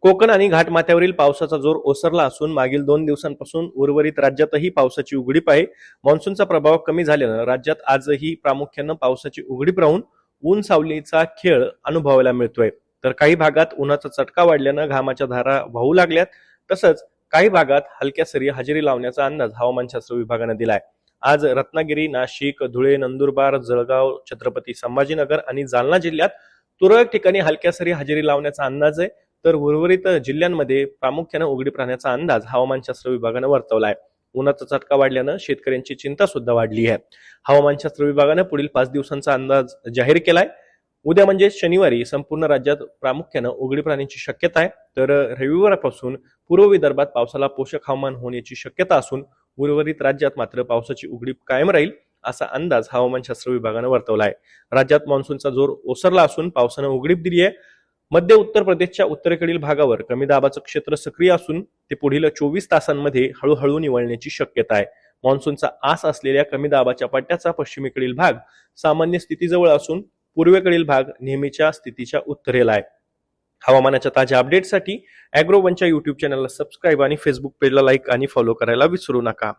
कोकण आणि घाटमाथ्यावरील पावसाचा जोर ओसरला असून मागील 2 दिवसांपासून उर्वरित राज्यातही पावसाची उघडीप आहे. मान्सूनचा प्रभाव कमी झाल्यानं राज्यात आजही प्रामुख्यानं पावसाची उघडीप राहून ऊन सावलीचा खेळ अनुभवायला मिळतोय. तर काही भागात उन्हाचा चटका वाढल्यानं घामाच्या धारा वाहू लागल्यात. तसंच काही भागात हलक्या सरी हजेरी लावण्याचा अंदाज हवामानशास्त्र विभागानं दिलाय. आज रत्नागिरी, नाशिक, धुळे, नंदुरबार, जळगाव, छत्रपती संभाजीनगर आणि जालना जिल्ह्यात तुरळक ठिकाणी हलक्या सरी हजेरी लावण्याचा अंदाज आहे. तर उर्वरित जिल्ह्यांमध्ये प्रामुख्यानं उघडीप राहण्याचा अंदाज हवामानशास्त्र विभागानं वर्तवला आहे. उन्हाचा चटका वाढल्यानं शेतकऱ्यांची चिंता सुद्धा वाढली आहे. हवामानशास्त्र विभागानं पुढील 5 दिवसांचा अंदाज जाहीर केलाय. उद्या म्हणजे शनिवारी संपूर्ण राज्यात प्रामुख्यानं उघडीप राहण्याची शक्यता आहे. तर रविवारपासून पूर्व विदर्भात पावसाला पोषक हवामान होण्याची शक्यता असून उर्वरित राज्यात मात्र पावसाची उघडीप कायम राहील असा अंदाज हवामानशास्त्र विभागानं वर्तवला आहे. राज्यात मान्सूनचा जोर ओसरला असून पावसानं उघडीप दिली आहे. मध्य उत्तर प्रदेशच्या उत्तरेकडील भागावर कमी दाबाचं क्षेत्र सक्रिय असून ते पुढील 24 तासांमध्ये हळूहळू निवळण्याची शक्यता आहे. मान्सूनचा आस असलेल्या कमी दाबाच्या पट्ट्याचा पश्चिमेकडील भाग सामान्य स्थितीजवळ असून पूर्वेकडील भाग नेहमीच्या स्थितीच्या उत्तरेला आहे. हवामानाच्या ताज्या अपडेटसाठी अॅग्रोवनच्या युट्यूब चॅनलला सबस्क्राईब आणि फेसबुक पेजला लाईक आणि फॉलो करायला विसरू नका.